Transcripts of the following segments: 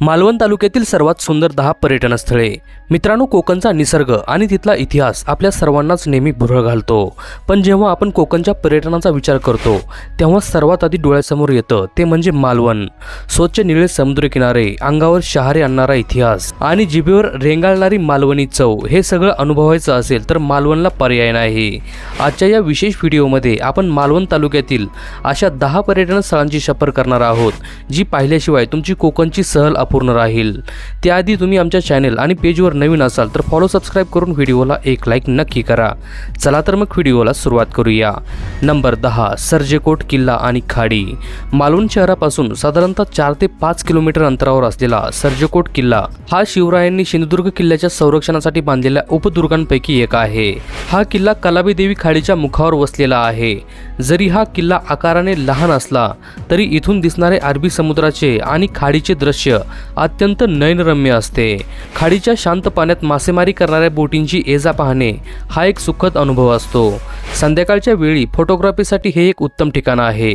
मालवण तालुक्यातील सर्वात सुंदर 10 पर्यटन स्थळे। मित्रांनो, कोकणचा निसर्ग आणि तिथला इतिहास आपल्या सर्वांनाच नेहमी भुरळ घालतो। पण जेव्हा आपण कोकणच्या पर्यटनाचा विचार करतो तेव्हा सर्वात आधी डोळ्यासमोर येतं ते म्हणजे मालवण। स्वच्छ निळे समुद्रकिनारे, अंगावर शहारे आणणारा इतिहास आणि जिभेवर रेंगाळणारी मालवणी चव, हे सगळं अनुभवायचं असेल तर मालवणला पर्याय नाही। आजच्या या विशेष व्हिडिओमध्ये आपण मालवण तालुक्यातील अशा 10 पर्यटन स्थळांची सफर करणार आहोत, जी पाहिल्याशिवाय तुमची कोकणची सहल पूर्ण राहील। त्याआधी तुम्ही आमच्या चॅनल आणि पेजवर नवीन असाल तर फॉलो सबस्क्राइब करून व्हिडिओला एक लाईक नक्की करा। चला तर मग व्हिडिओला सुरुवात करूया। नंबर 10, सर्जेकोट किल्ला आणि खाडी। मालवण शहरापासून साधारणतः 4 ते 5 किलोमीटर अंतरावर असलेला सर्जेकोट किल्ला हा शिवरायांनी सिंधुदुर्ग किल्ल्याच्या संरक्षणासाठी बांधलेल्या उपदुर्गांपैकी एक आहे। हा किल्ला कलाबी देवी खाडीच्या मुखावर वसलेला आहे। जरी हा किल्ला आकाराने लहान असला तरी इथून दिसणारे अरबी समुद्राचे आणि खाडीचे दृश्य अत्यंत नयनरम्य असते। खाडीच्या शांत पाण्यात मासेमारी करणाऱ्या बोटींची ये-जा पाहणे हा एक सुखद अनुभव असतो। संध्याकाळच्या वेळी फोटोग्राफीसाठी हे एक उत्तम ठिकाण आहे।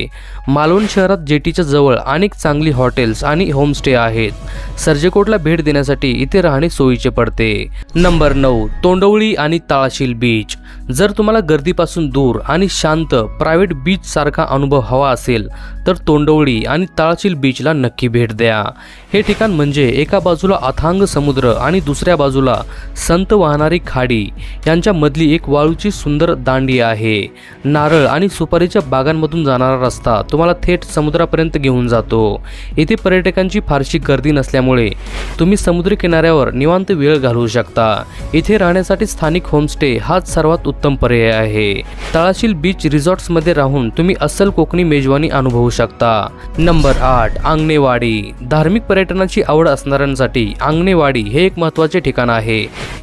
मालवण शहरात जेटीच्या जवळ अनेक चांगली हॉटेल्स आणि होमस्टे आहेत। सर्जेकोटला भेट देण्यासाठी इथे राहणे सोयीचे पडते। नंबर 9, तोंडवळी आणि तळाशील बीच। जर तुम्हाला गर्दीपासून दूर आणि शांत प्रायव्हेट बीच सारखा अनुभव हवा असेल तर तोंडवळी आणि तळाशील बीचला नक्की भेट द्या। हे ठिकाण म्हणजे एका बाजूला अथांग समुद्र आणि दुसऱ्या बाजूला संत वाहणारी खाडी यांच्या मधली एक वाळूची सुंदर दांडी आहे। नारळ आणि सुपारीच्या बागांमधून जाणारा रस्ता तुम्हाला थेट समुद्रापर्यंत घेऊन जातो। येथे पर्यटकांची फारशी गर्दी नसल्यामुळे तुम्ही समुद्री किनाऱ्यावर निवांत वेळ घालवू शकता। इथे राहण्यासाठी स्थानिक होमस्टे हाच सर्वात उत्तम पर्याय आहे। तळाशील बीच रिसॉर्ट्समध्ये राहून तुम्ही अस्सल कोकणी मेजवानी अनुभवू शकता। नंबर 8, आंगणेवाडी। धार्मिक पर्यटनाची आवड असणाऱ्यांसाठी आंगणेवाडी हे एक महत्त्वाचे ठिकाण आहे।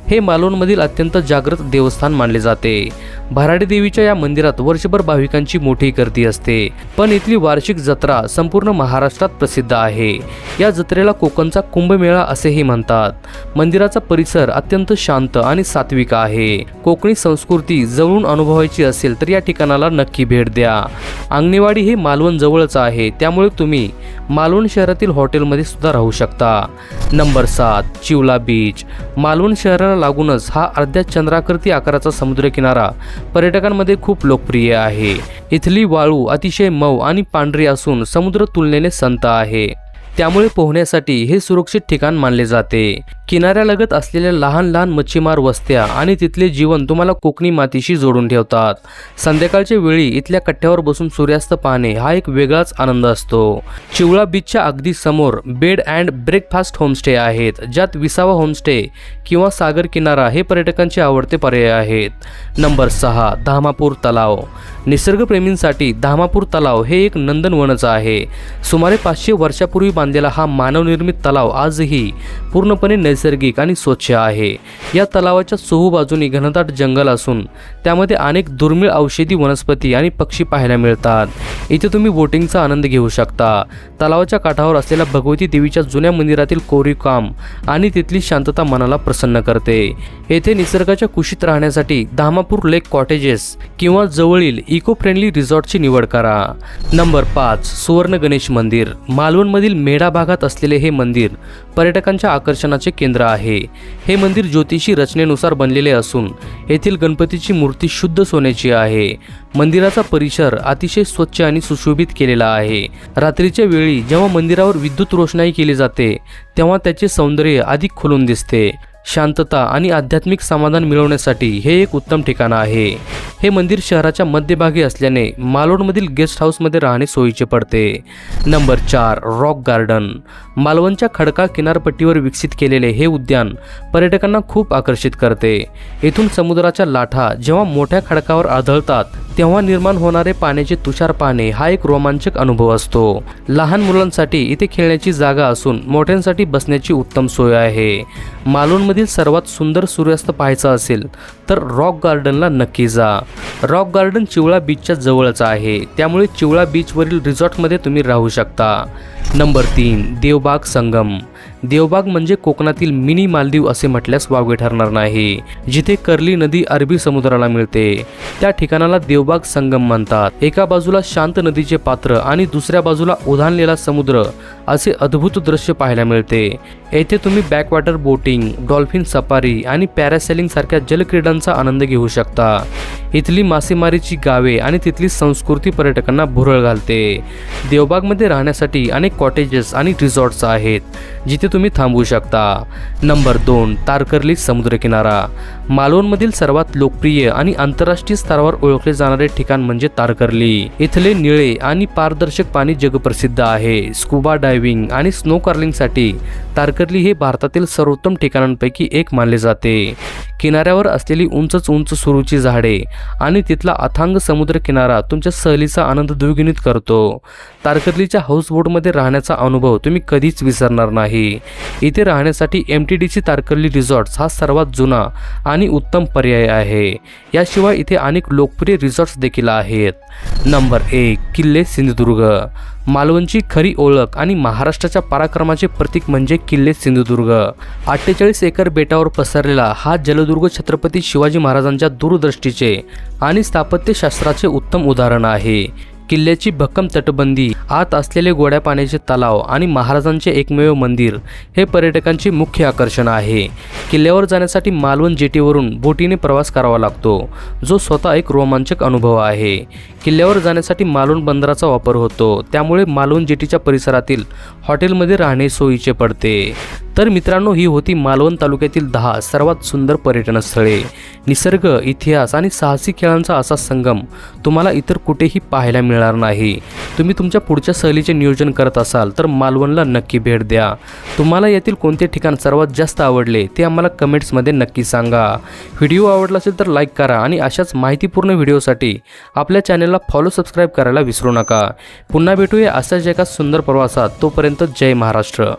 हे मालवणमधील अत्यंत जागृत देवस्थान मानले जाते। भराडी देवीच्या या मंदिरात वर्षभर भाविकांची मोठी गर्दी असते, पण इथली वार्षिक जत्रा संपूर्ण महाराष्ट्रात प्रसिद्ध आहे। या जत्रेला कोकणचा कुंभमेळा असेही म्हणतात। मंदिराचा परिसर अत्यंत शांत आणि सात्विक आहे। कोकणी संस्कृती जवळून अनुभवायची असेल तर या ठिकाणाला नक्की भेट द्या। आंगणेवाडी हे मालवण जवळच आहे, त्यामुळे तुम्ही मालवण शहरातील हॉटेलमध्ये सुद्धा राहू शकता। Number 7, Chivla beach. मालवण शहराला लागूनच हा अर्ध्या चंद्राकृती आकाराचा समुद्रकिनारा पर्यटकांमध्ये खूप लोकप्रिय आहे। इथली वाळू अतिशय मऊ आणि पांढरी असून समुद्र तुलनेने संत आहे, त्यामुळे पोहण्यासाठी हे सुरक्षित ठिकाण मानले जाते। किनाऱ्यालगत असलेल्या लहान लहान मच्छीमार वस्त्या आणि तिथले जीवन तुम्हाला कोकणी मातीशी जोडून ठेवतात। संध्याकाळच्या वेळी इथल्या कट्ट्यावर बसून सूर्यास्त पाहणे हा एक वेगळाच आनंद असतो। चिवळा बीचच्या अगदी समोर बेड अँड ब्रेकफास्ट होमस्टे आहेत, ज्यात विसावा होमस्टे किंवा सागर किनारा हे पर्यटकांचे आवडते पर्याय आहेत। नंबर 6, धामापूर तलाव। निसर्गप्रेमींसाठी धामापूर तलाव हे एक नंदनवनच आहे। सुमारे 500 वर्षापूर्वी बांधलेला हा मानवनिर्मित तलाव आजही पूर्णपणे नैसर्गिक आणि स्वच्छ आहे। या तलावाच्या चोहूबाजूनी घनदाट जंगल असून त्यामध्ये अनेक दुर्मिळ औषधी वनस्पती आणि पक्षी पाहायला मिळतात। इथे तुम्ही बोटिंगचा आनंद घेऊ शकता। तलावाच्या काठावर असलेल्या भगवती देवीच्या जुन्या मंदिरातील कोरीवकाम आणि तिथली शांतता मनाला प्रसन्न करते। येथे निसर्गाच्या कुशीत राहण्यासाठी धामापूर लेक कॉटेजेस किंवा जवळील इको फ्रेंडली रिसॉर्टची निवड करा। नंबर 5, सुवर्ण गणेश मंदिर। मालवणमधील मेढा भागात असलेले हे मंदिर पर्यटकांच्या आकर्षणाचे केंद्र आहे। हे मंदिर ज्योतिषी रचनेनुसार बनलेले असून येथील गणपतीची मूर्ती शुद्ध सोन्याची आहे। मंदिराचा परिसर अतिशय स्वच्छ आणि सुशोभित केलेला आहे। रात्रीच्या वेळी जेव्हा मंदिरावर विद्युत रोषणाई केली जाते तेव्हा त्याचे सौंदर्य अधिक खुलून दिसते। शांतता आणि आध्यात्मिक समाधान मिळवण्यासाठी हे एक उत्तम ठिकाण आहे। हे मंदिर शहराच्या मध्यभागी असल्याने मालवणमधील गेस्ट हाऊसमध्ये राहणे सोयीचे पडते। Number 4, rock garden. मालवणच्या खडकाळ किनारपट्टीवर विकसित केलेले हे उद्यान पर्यटकांना खूप आकर्षित करते। येथून समुद्राच्या लाटा जेव्हा मोठ्या खडकावर आढळतात तेव्हा निर्माण होणारे पाण्याचे तुषार पाहणे हा एक रोमांचक अनुभव असतो। लहान मुलांसाठी इथे खेळण्याची जागा असून मोठ्यांसाठी बसण्याची उत्तम सोय आहे। मालवणमधील सर्वात सुंदर सूर्यास्त पाहायचा असेल तर रॉक गार्डनला नक्की जा। रॉक गार्डन चिवळा बीचच्या जवळच आहे, त्यामुळे चिवळा बीचवरील रिसॉर्टमध्ये तुम्ही राहू शकता। नंबर 3, देवबाग संगम। देवबाग म्हणजे कोकणातील मिनी मालदीव असे म्हटल्यास वावगे ठरणार नाही। जिथे कर्ली नदी अरबी समुद्राला मिळते त्या ठिकाणाला देवबाग संगम म्हणतात। एका बाजूला शांत नदीचे पात्र आणि दुसऱ्या बाजूला उधाणलेला समुद्र असे अद्भुत दृश्य पाहायला मिळते। येथे तुम्ही बॅकवॉटर बोटिंग, डॉल्फिन सफारी आणि पॅरासेलिंग सारख्या जलक्रीडांचा आनंद घेऊ शकता। इथली मासेमारीची गावे आणि तिथली संस्कृती पर्यटकांना भुरळ घालते। देवबागमध्ये राहण्यासाठी अनेक कॉटेजेस आणि रिसॉर्ट्स आहेत जिथे तुम्ही थांबू शकता। नंबर 2, तारकर्ली समुद्रकिनारा। मालवणमधील सर्वात लोकप्रिय आणि आंतरराष्ट्रीय स्तरावर ओळखले जाणारे ठिकाण म्हणजे तारकर्ली। इथले निळे आणि पारदर्शक पाणी जगप्रसिद्ध आहे। स्कुबा डायव्हिंग आणि स्नो कर्लिंगसाठी तारकर्ली हे भारतातील सर्वोत्तम ठिकाणांपैकी एक मानले जाते। किनाऱ्यावर असलेली उंच सुरूची झाडे आणि तिथला अथांग समुद्र किनारा तुमच्या सहलीचा आनंद द्विगुणित करतो। तारकर्लीच्या हाऊसबोटमध्ये राहण्याचा अनुभव तुम्ही कधीच विसरणार नाही। इथे राहण्यासाठी MTDC तारकर्ली रिसॉर्ट्स हा सर्वात जुना आणि उत्तम पर्याय आहे। याशिवाय इथे अनेक लोकप्रिय रिसॉर्ट्स देखील आहेत। नंबर 1, किल्ले सिंधुदुर्ग। मालवणची खरी ओळख आणि महाराष्ट्राच्या पराक्रमाचे प्रतीक म्हणजे किल्ले सिंधुदुर्ग। 48 एकर बेटावर पसरलेला हा जलदुर्ग छत्रपती शिवाजी महाराजांच्या दूरदृष्टीचे आणि स्थापत्यशास्त्राचे उत्तम उदाहरण आहे। किल्ल्याची भक्कम तटबंदी, आत असलेले गोड्या पाण्याचे तलाव आणि महाराजांचे एकमेव मंदिर हे पर्यटकांचे मुख्य आकर्षण आहे। किल्ल्यावर जाण्यासाठी मालवण जेटीवरून बोटीने प्रवास करावा लागतो, जो स्वतः एक रोमांचक अनुभव आहे। किल्ल्यावर जाण्यासाठी मालवण बंदराचा वापर होतो, त्यामुळे मालवण जेटीच्या परिसरातील हॉटेलमध्ये राहणे सोयीचे पडते। तर मित्रांनो, ही होती मालवण तालुक्यातील 10 सर्वात सुंदर पर्यटन स्थळे। निसर्ग, इतिहास आणि साहसी खेळांचा असा संगम तुम्हाला इतर कुठेही पाहायला मिळणार नाही। तुम्ही तुमच्या पुढच्या सहलीचे नियोजन करत असाल तर मालवणला नक्की भेट द्या। तुम्हाला यातील कोणते ठिकाण सर्वात जास्त आवडले ते आम्हाला कमेंट्समध्ये नक्की सांगा। व्हिडिओ आवडला असेल तर लाईक करा आणि अशाच माहितीपूर्ण व्हिडिओसाठी आपल्या चॅनलला फॉलो, सबस्क्राईब करायला विसरू नका। पुन्हा भेटूया अशाच एका सुंदर प्रवासात। तोपर्यंत जय महाराष्ट्र।